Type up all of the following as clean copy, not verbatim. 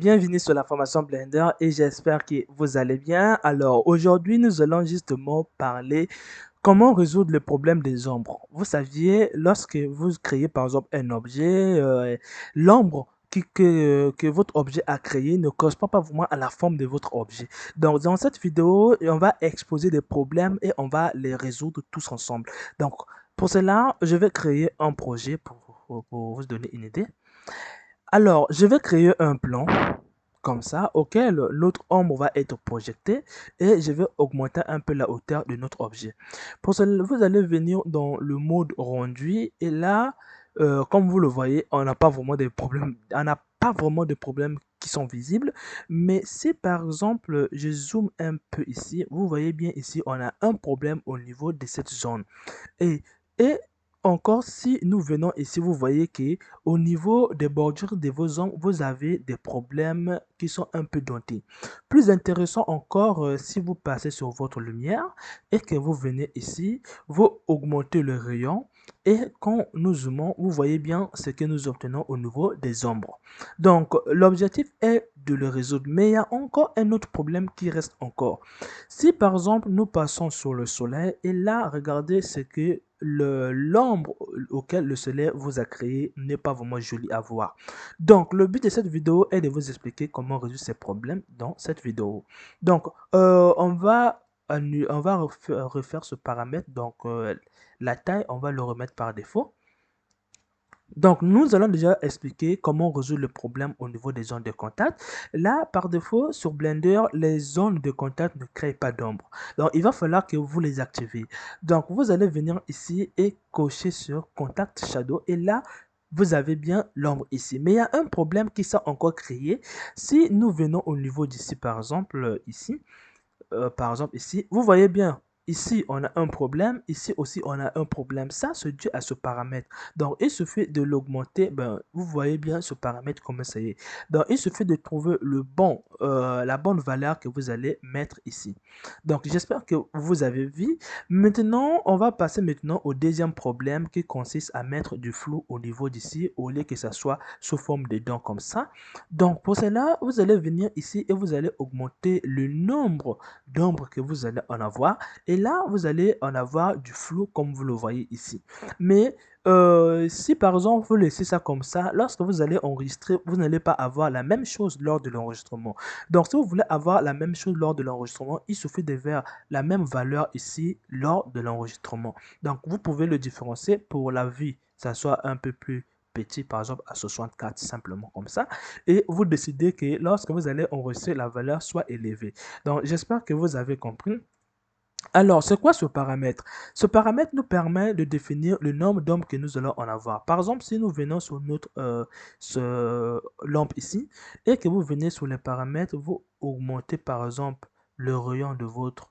Bienvenue sur la formation Blender et j'espère que vous allez bien. Alors aujourd'hui, nous allons justement parler comment résoudre le problème des ombres. Vous saviez, lorsque vous créez par exemple un objet, l'ombre que votre objet a créé ne correspond pas vraiment à la forme de votre objet. Donc dans cette vidéo, on va exposer des problèmes et on va les résoudre tous ensemble. Donc pour cela, je vais créer un projet pour vous donner une idée. Alors, je vais créer un plan comme ça, auquel notre ombre va être projetée et je vais augmenter un peu la hauteur de notre objet. Pour cela, vous allez venir dans le mode rendu et là, comme vous le voyez, on n'a pas vraiment de problèmes, on n'a pas vraiment de problèmes qui sont visibles, mais si par exemple je zoome un peu ici, vous voyez bien ici, on a un problème au niveau de cette zone. Et, et encore, si nous venons ici, vous voyez que au niveau des bordures de vos ongles, vous avez des problèmes qui sont un peu dentés. Plus intéressant encore, si vous passez sur votre lumière et que vous venez ici, vous augmentez le rayon et quand nous zoomons, vous voyez bien ce que nous obtenons au niveau des ombres. Donc, l'objectif est de le résoudre, mais il y a encore un autre problème qui reste encore. Si par exemple nous passons sur le soleil et là regardez ce que l'ombre auquel le soleil vous a créé n'est pas vraiment joli à voir. Donc le but de cette vidéo est de vous expliquer comment résoudre ces problèmes dans cette vidéo. Donc on va refaire ce paramètre. Donc la taille on va le remettre par défaut. Donc, nous allons déjà expliquer comment résoudre le problème au niveau des zones de contact. Là, par défaut, sur Blender, les zones de contact ne créent pas d'ombre. Donc, il va falloir que vous les activez. Donc, vous allez venir ici et cocher sur Contact Shadow. Et là, vous avez bien l'ombre ici. Mais il y a un problème qui s'est encore créé. Si nous venons au niveau d'ici, par exemple, ici, vous voyez bien, ici on a un problème, ici aussi on a un problème. Ça, c'est dû à ce paramètre. Donc, il suffit de l'augmenter. Ben, vous voyez bien ce paramètre comment ça y est. Donc, il suffit de trouver la bonne valeur que vous allez mettre ici. Donc, j'espère que vous avez vu. Maintenant, on va passer maintenant au deuxième problème qui consiste à mettre du flou au niveau d'ici au lieu que ça soit sous forme de dents comme ça. Donc, pour cela, vous allez venir ici et vous allez augmenter le nombre d'ombre que vous allez en avoir. Et là, vous allez en avoir du flou comme vous le voyez ici. Mais si par exemple vous laissez ça comme ça, lorsque vous allez enregistrer, vous n'allez pas avoir la même chose lors de l'enregistrement. Donc si vous voulez avoir la même chose lors de l'enregistrement, il suffit de faire la même valeur ici lors de l'enregistrement. Donc vous pouvez le différencier pour la vue, ça soit un peu plus petit, par exemple à 64, simplement comme ça. Et vous décidez que lorsque vous allez enregistrer, la valeur soit élevée. Donc, j'espère que vous avez compris. Alors, c'est quoi ce paramètre? Ce paramètre nous permet de définir le nombre d'ombres que nous allons en avoir. Par exemple, si nous venons sur notre lampe ici et que vous venez sur les paramètres, vous augmentez par exemple le rayon de votre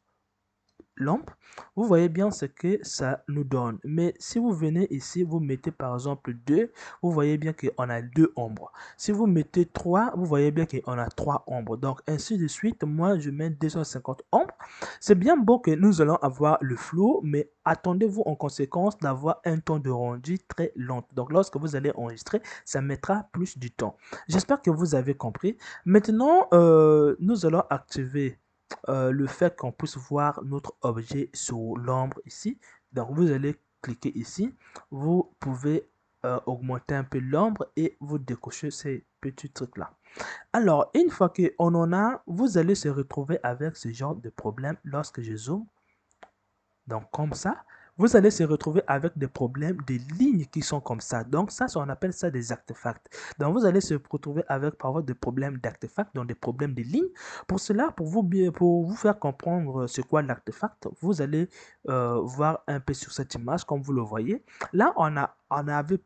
lampe, vous voyez bien ce que ça nous donne. Mais si vous venez ici, vous mettez par exemple 2, vous voyez bien qu'on a 2 ombres. Si vous mettez 3, vous voyez bien qu'on a 3 ombres. Donc ainsi de suite, moi je mets 250 ombres. C'est bien bon que nous allons avoir le flou, mais attendez-vous en conséquence d'avoir un temps de rendu très lent. Donc lorsque vous allez enregistrer, ça mettra plus du temps. J'espère que vous avez compris. Maintenant, nous allons activer le fait qu'on puisse voir notre objet sur l'ombre ici. Donc vous allez cliquer ici, vous pouvez augmenter un peu l'ombre et vous décochez ces petits trucs là. Alors une fois qu'on en a, vous allez se retrouver avec ce genre de problème lorsque je zoome. Donc comme ça, vous allez se retrouver avec des problèmes de lignes qui sont comme ça. Donc ça, on appelle ça des artefacts. Donc vous allez se retrouver avec parfois des problèmes d'artefacts, donc des problèmes de lignes. Pour cela, pour vous faire comprendre ce qu'est l'artefact, vous allez voir un peu sur cette image, comme vous le voyez. Là, on avait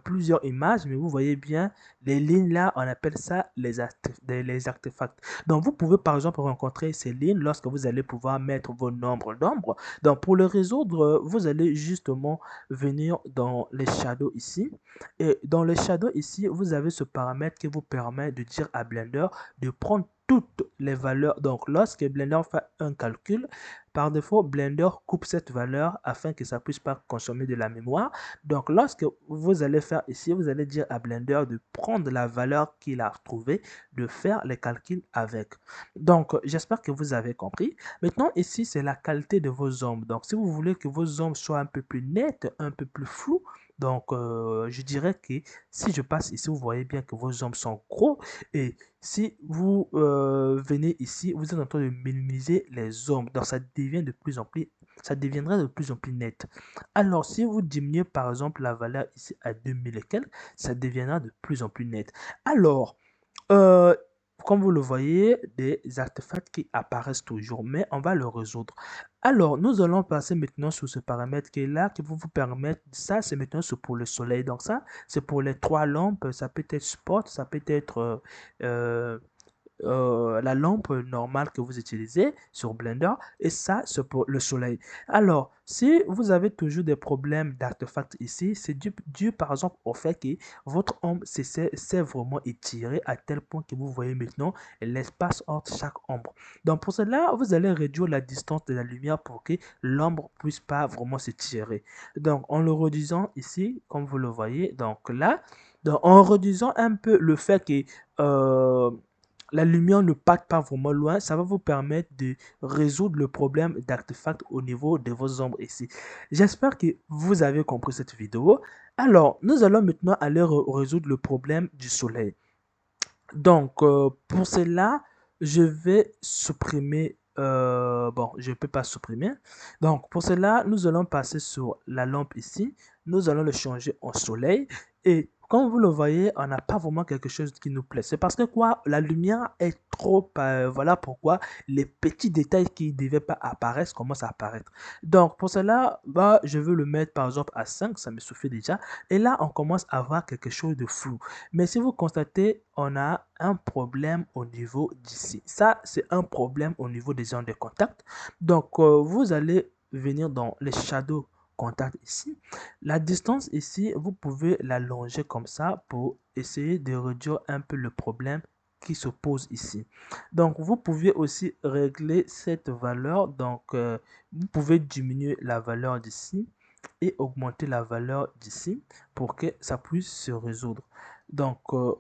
plusieurs images, mais vous voyez bien, les lignes là, on appelle ça les artefacts. Donc vous pouvez par exemple rencontrer ces lignes lorsque vous allez pouvoir mettre vos nombres d'ombres. Donc, pour le résoudre, vous allez justement venir dans les shadows ici. Et dans les shadows ici, vous avez ce paramètre qui vous permet de dire à Blender de prendre toutes les valeurs. Donc, lorsque Blender fait un calcul, par défaut, Blender coupe cette valeur afin que ça ne puisse pas consommer de la mémoire. Donc, lorsque vous allez faire ici, vous allez dire à Blender de prendre la valeur qu'il a trouvée, de faire les calculs avec. Donc, j'espère que vous avez compris. Maintenant, ici, c'est la qualité de vos ombres. Donc, si vous voulez que vos ombres soient un peu plus nettes, un peu plus floues, donc, je dirais que si je passe ici, vous voyez bien que vos ombres sont gros. Et si vous venez ici, vous êtes en train de minimiser les ombres. Donc, ça devient de plus en plus, ça deviendra de plus en plus net. Alors, si vous diminuez par exemple la valeur ici à 2000 et quelques, ça deviendra de plus en plus net. Alors, euh, comme vous le voyez, des artefacts qui apparaissent toujours, mais on va le résoudre. Alors, nous allons passer maintenant sur ce paramètre qui est là, qui va vous permettre, ça c'est maintenant pour le soleil. Donc ça, c'est pour les trois lampes, ça peut être spot, ça peut être la lampe normale que vous utilisez sur Blender et ça c'est pour le soleil. Alors si vous avez toujours des problèmes d'artefacts ici, c'est dû par exemple au fait que votre ombre s'est vraiment étirée à tel point que vous voyez maintenant l'espace entre chaque ombre. Donc pour cela vous allez réduire la distance de la lumière pour que l'ombre puisse pas vraiment s'étirer. Donc en le réduisant ici comme vous le voyez, donc là, donc, en réduisant un peu le fait que la lumière ne parte pas vraiment loin, ça va vous permettre de résoudre le problème d'artefacts au niveau de vos ombres ici. J'espère que vous avez compris cette vidéo. Alors, nous allons maintenant aller résoudre le problème du soleil. Donc, pour cela, je vais supprimer, bon, je ne peux pas supprimer. Donc, pour cela, nous allons passer sur la lampe ici. Nous allons le changer en soleil. Et comme vous le voyez, on n'a pas vraiment quelque chose qui nous plaît. C'est parce que quoi, la lumière est trop, voilà pourquoi les petits détails qui ne devaient pas apparaître commencent à apparaître. Donc, pour cela, bah, je veux le mettre par exemple à 5, ça me suffit déjà. Et là, on commence à avoir quelque chose de flou. Mais si vous constatez, on a un problème au niveau d'ici. Ça, c'est un problème au niveau des zones de contact. Donc, vous allez venir dans les shadows contact ici. La distance ici, vous pouvez l'allonger comme ça pour essayer de réduire un peu le problème qui se pose ici. Donc, vous pouvez aussi régler cette valeur. Donc, vous pouvez diminuer la valeur d'ici et augmenter la valeur d'ici pour que ça puisse se résoudre. Donc,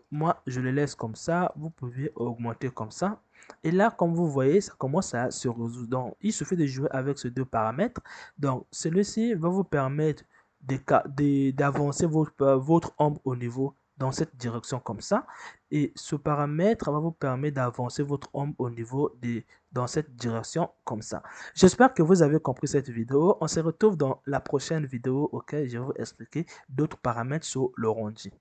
moi, je le laisse comme ça. Vous pouvez augmenter comme ça. Et là, comme vous voyez, ça commence à se résoudre. Donc, il suffit de jouer avec ces deux paramètres. Donc, celui-ci va vous permettre d'avancer votre ombre au niveau dans cette direction comme ça. Et ce paramètre va vous permettre d'avancer votre ombre au niveau dans cette direction comme ça. J'espère que vous avez compris cette vidéo. On se retrouve dans la prochaine vidéo auquel je vais vous expliquer d'autres paramètres sur le rendu.